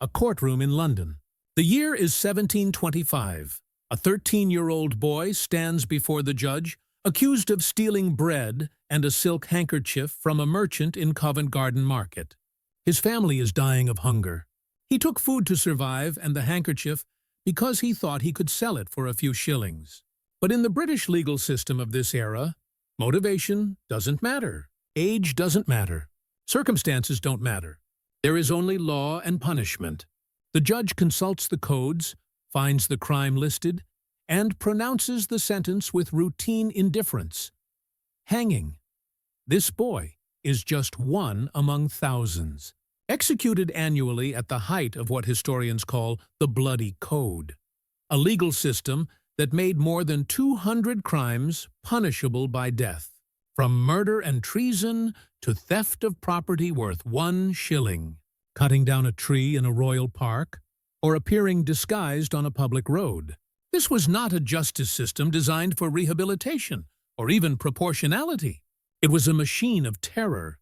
A courtroom in London. The year is 1725. A 13-year-old boy stands before the judge, accused of stealing bread and a silk handkerchief from a merchant in Covent Garden Market. His family is dying of hunger. He took food to survive and the handkerchief because he thought he could sell it for a few shillings. But in the British legal system of this era, motivation doesn't matter. Age doesn't matter. Circumstances don't matter. There is only law and punishment. The judge consults the codes, finds the crime listed, and pronounces the sentence with routine indifference. Hanging. This boy is just one among thousands. Executed annually at the height of what historians call the Bloody Code, a legal system that made more than 200 crimes punishable by death, from murder and treason to theft of property worth 1 shilling, cutting down a tree in a royal park, or appearing disguised on a public road. This was not a justice system designed for rehabilitation or even proportionality. It was a machine of terror,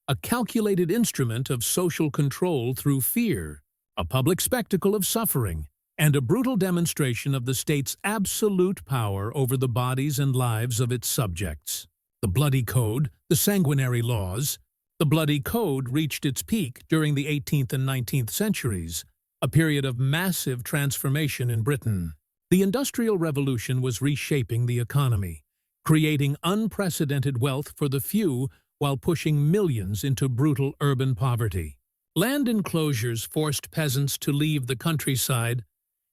a calculated instrument of social control through fear, a public spectacle of suffering, and a brutal demonstration of the state's absolute power over the bodies and lives of its subjects. The Bloody Code, the sanguinary laws. The Bloody Code reached its peak during the 18th and 19th centuries, a period of massive transformation in Britain. The Industrial Revolution was reshaping the economy, creating unprecedented wealth for the few while pushing millions into brutal urban poverty. Land enclosures forced peasants to leave the countryside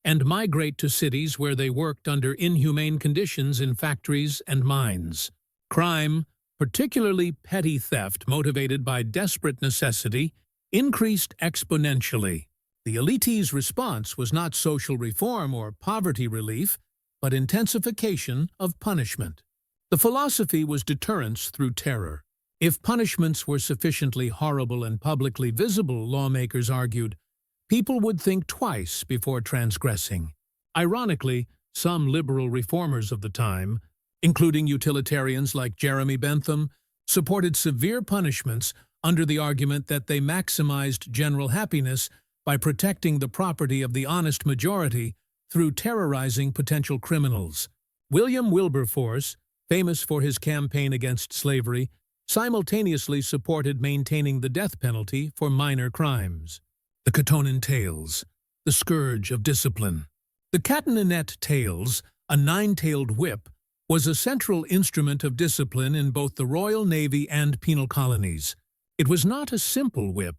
and migrate to cities where they worked under inhumane conditions in factories and mines. Crime, particularly petty theft motivated by desperate necessity, increased exponentially. The elite's response was not social reform or poverty relief, but intensification of punishment. The philosophy was deterrence through terror. If punishments were sufficiently horrible and publicly visible, lawmakers argued, people would think twice before transgressing. Ironically, some liberal reformers of the time, including utilitarians like Jeremy Bentham, supported severe punishments under the argument that they maximized general happiness by protecting the property of the honest majority through terrorizing potential criminals. William Wilberforce, famous for his campaign against slavery, simultaneously supported maintaining the death penalty for minor crimes. The Colonial tails, the scourge of discipline. The catannet tails, a 9-tailed whip, was a central instrument of discipline in both the Royal Navy and penal colonies. It was not a simple whip,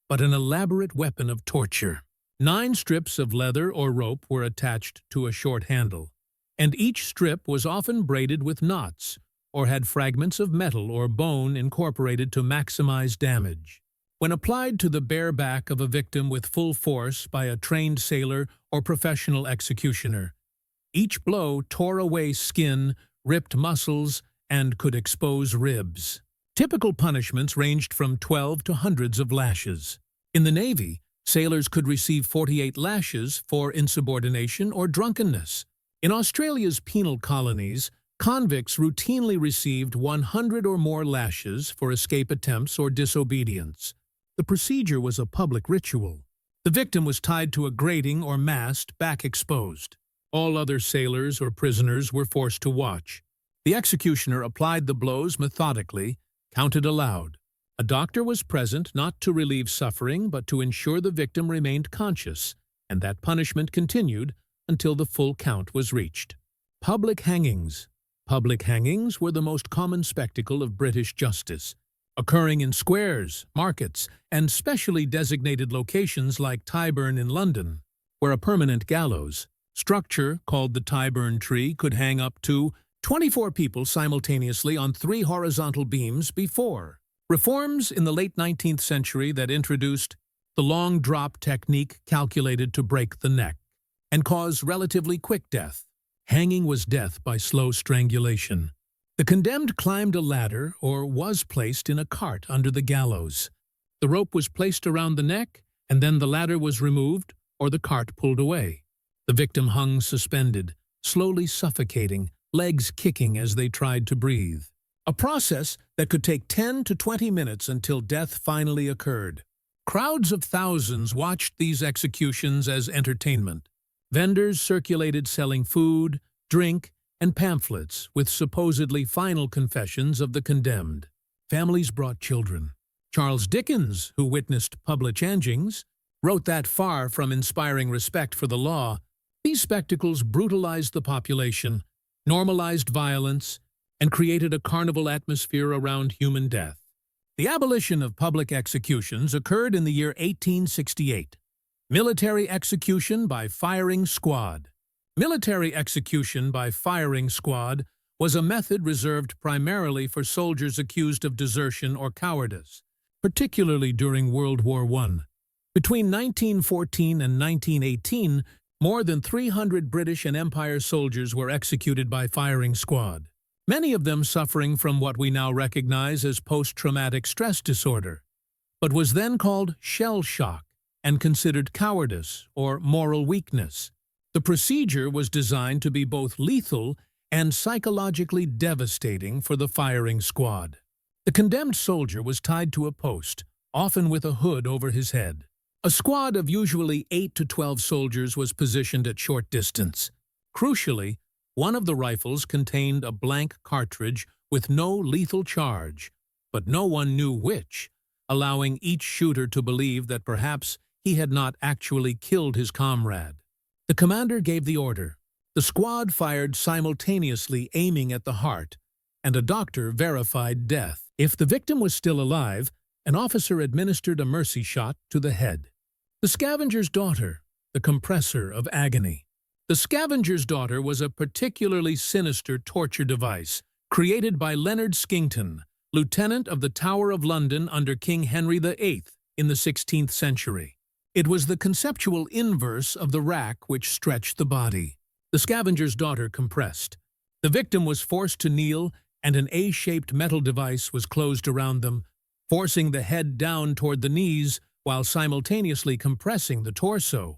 but an elaborate weapon of torture. 9 strips of leather or rope were attached to a short handle, and each strip was often braided with knots or had fragments of metal or bone incorporated to maximize damage. When applied to the bare back of a victim with full force by a trained sailor or professional executioner, each blow tore away skin, ripped muscles, and could expose ribs. Typical punishments ranged from 12 to hundreds of lashes. In the Navy, sailors could receive 48 lashes for insubordination or drunkenness. In Australia's penal colonies, convicts routinely received 100 or more lashes for escape attempts or disobedience. The procedure was a public ritual. The victim was tied to a grating or mast, back exposed. All other sailors or prisoners were forced to watch. The executioner applied the blows methodically, counted aloud. A doctor was present not to relieve suffering but to ensure the victim remained conscious, and that punishment continued until the full count was reached. Public hangings. Public hangings were the most common spectacle of British justice, occurring in squares, markets, and specially designated locations like Tyburn in London, where a permanent gallows structure called the Tyburn tree could hang up to 24 people simultaneously on 3 horizontal beams before. Reforms in the late 19th century that introduced the long drop technique calculated to break the neck and cause relatively quick death. Hanging was death by slow strangulation. The condemned climbed a ladder or was placed in a cart under the gallows. The rope was placed around the neck, and then the ladder was removed or the cart pulled away. The victim hung suspended, slowly suffocating, legs kicking as they tried to breathe. A process that could take 10 to 20 minutes until death finally occurred. Crowds of thousands watched these executions as entertainment. Vendors circulated selling food, drink, and pamphlets with supposedly final confessions of the condemned. Families brought children. Charles Dickens, who witnessed public hangings, wrote that far from inspiring respect for the law, these spectacles brutalized the population, normalized violence, and created a carnival atmosphere around human death. The abolition of public executions occurred in the year 1868. Military execution by firing squad. Military execution by firing squad was a method reserved primarily for soldiers accused of desertion or cowardice, particularly during World War I. Between 1914 and 1918, more than 300 British and Empire soldiers were executed by firing squad, many of them suffering from what we now recognize as post-traumatic stress disorder, but was then called shell shock and considered cowardice or moral weakness. The procedure was designed to be both lethal and psychologically devastating for the firing squad. The condemned soldier was tied to a post, often with a hood over his head. A squad of usually 8 to 12 soldiers was positioned at short distance. Crucially, one of the rifles contained a blank cartridge with no lethal charge, but no one knew which, allowing each shooter to believe that perhaps he had not actually killed his comrade. The commander gave the order. The squad fired simultaneously, aiming at the heart, and a doctor verified death. If the victim was still alive, an officer administered a mercy shot to the head. The scavenger's daughter, the compressor of agony. The scavenger's daughter was a particularly sinister torture device created by Leonard Skington, lieutenant of the Tower of London under King Henry VIII in the 16th century. It was the conceptual inverse of the rack which stretched the body. The scavenger's daughter compressed. The victim was forced to kneel, and an A-shaped metal device was closed around them, forcing the head down toward the knees while simultaneously compressing the torso.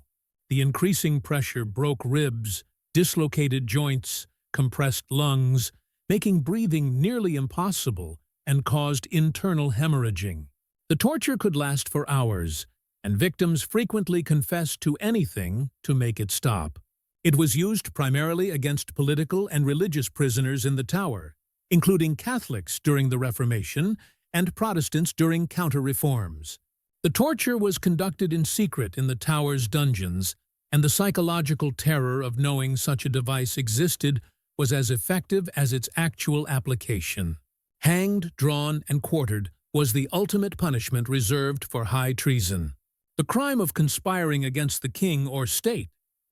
The increasing pressure broke ribs, dislocated joints, compressed lungs, making breathing nearly impossible and caused internal hemorrhaging. The torture could last for hours, and victims frequently confessed to anything to make it stop. It was used primarily against political and religious prisoners in the Tower, including Catholics during the Reformation and Protestants during counter-reforms. The torture was conducted in secret in the Tower's dungeons, and the psychological terror of knowing such a device existed was as effective as its actual application. Hanged, drawn, and quartered was the ultimate punishment reserved for high treason. The crime of conspiring against the king or state.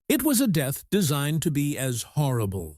It was a death designed to be as horrible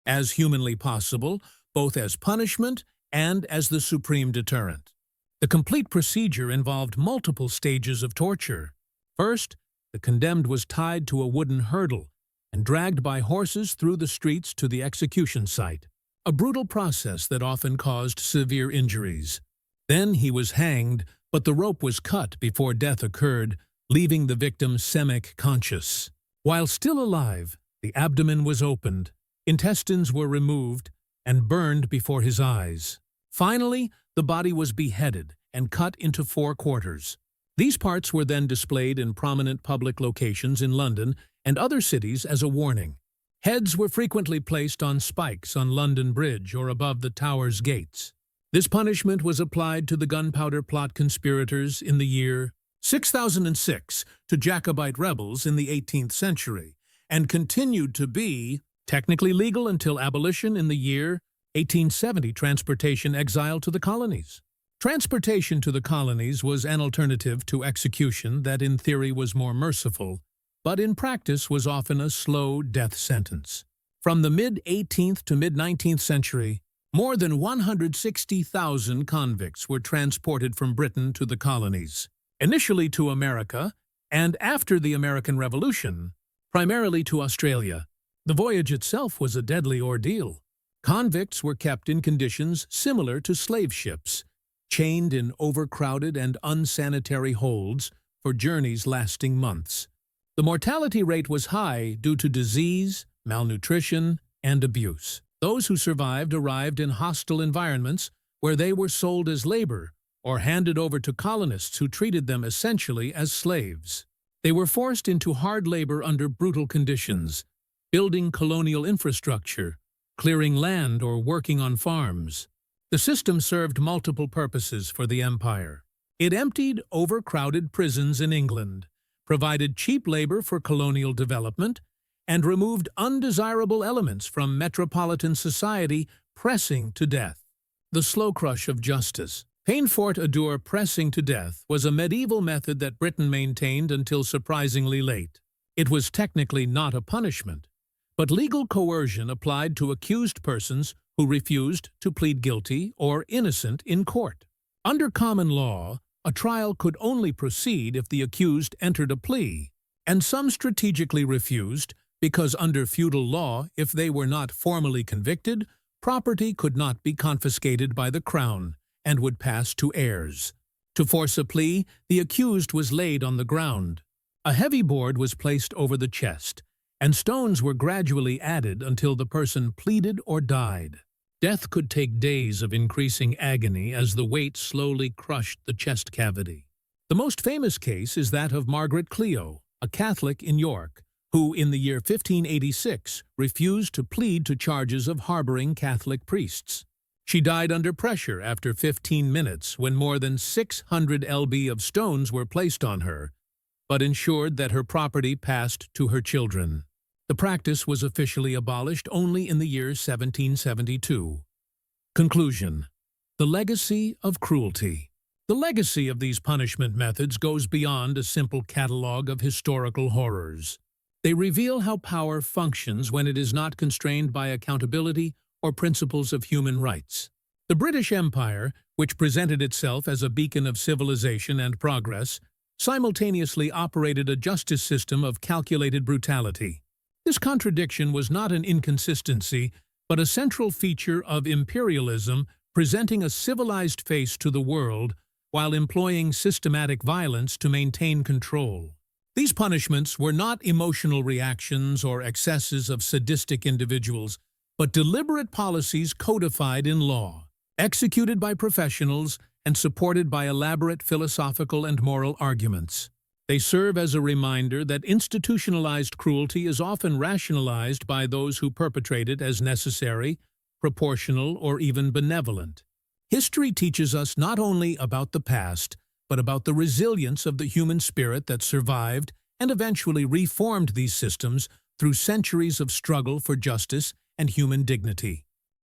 as humanly possible, both as punishment and as the supreme deterrent. The complete procedure involved multiple stages of torture. First, the condemned was tied to a wooden hurdle and dragged by horses through the streets to the execution site, a brutal process that often caused severe injuries. Then he was hanged, but the rope was cut before death occurred, leaving the victim semi-conscious. While still alive, the abdomen was opened, intestines were removed, and burned before his eyes. Finally, the body was beheaded and cut into 4 quarters. These parts were then displayed in prominent public locations in London and other cities as a warning. Heads were frequently placed on spikes on London Bridge or above the Tower's gates. This punishment was applied to the gunpowder plot conspirators in the year 6006 to Jacobite rebels in the 18th century, and continued to be technically legal until abolition in the year 1870, transportation exile to the colonies. Transportation to the colonies was an alternative to execution that in theory was more merciful, but in practice was often a slow death sentence. From the mid-18th to mid-19th century, more than 160,000 convicts were transported from Britain to the colonies, initially to America, and after the American Revolution, primarily to Australia. The voyage itself was a deadly ordeal. Convicts were kept in conditions similar to slave ships, chained in overcrowded and unsanitary holds for journeys lasting months. The mortality rate was high due to disease, malnutrition, and abuse. Those who survived arrived in hostile environments where they were sold as labor or handed over to colonists who treated them essentially as slaves. They were forced into hard labor under brutal conditions, building colonial infrastructure, clearing land, or working on farms. The system served multiple purposes for the empire. It emptied overcrowded prisons in England, provided cheap labor for colonial development, and removed undesirable elements from metropolitan society pressing to death. The slow crush of justice. Peine forte à dur pressing to death was a medieval method that Britain maintained until surprisingly late. It was technically not a punishment, but legal coercion applied to accused persons who refused to plead guilty or innocent in court. Under common law, a trial could only proceed if the accused entered a plea, and some strategically refused because under feudal law, if they were not formally convicted, property could not be confiscated by the crown and would pass to heirs. To force a plea, the accused was laid on the ground. A heavy board was placed over the chest, and stones were gradually added until the person pleaded or died. Death could take days of increasing agony as the weight slowly crushed the chest cavity. The most famous case is that of Margaret Clio, a Catholic in York, who in the year 1586 refused to plead to charges of harboring Catholic priests. She died under pressure after 15 minutes when more than 600 lb of stones were placed on her, but ensured that her property passed to her children. The practice was officially abolished only in the year 1772. Conclusion. The legacy of cruelty. The legacy of these punishment methods goes beyond a simple catalogue of historical horrors. They reveal how power functions when it is not constrained by accountability or principles of human rights. The British Empire, which presented itself as a beacon of civilization and progress, simultaneously operated a justice system of calculated brutality. This contradiction was not an inconsistency, but a central feature of imperialism, presenting a civilized face to the world while employing systematic violence to maintain control. These punishments were not emotional reactions or excesses of sadistic individuals, but deliberate policies codified in law, executed by professionals and supported by elaborate philosophical and moral arguments. They serve as a reminder that institutionalized cruelty is often rationalized by those who perpetrate it as necessary, proportional, or even benevolent. History teaches us not only about the past, but about the resilience of the human spirit that survived and eventually reformed these systems through centuries of struggle for justice and human dignity.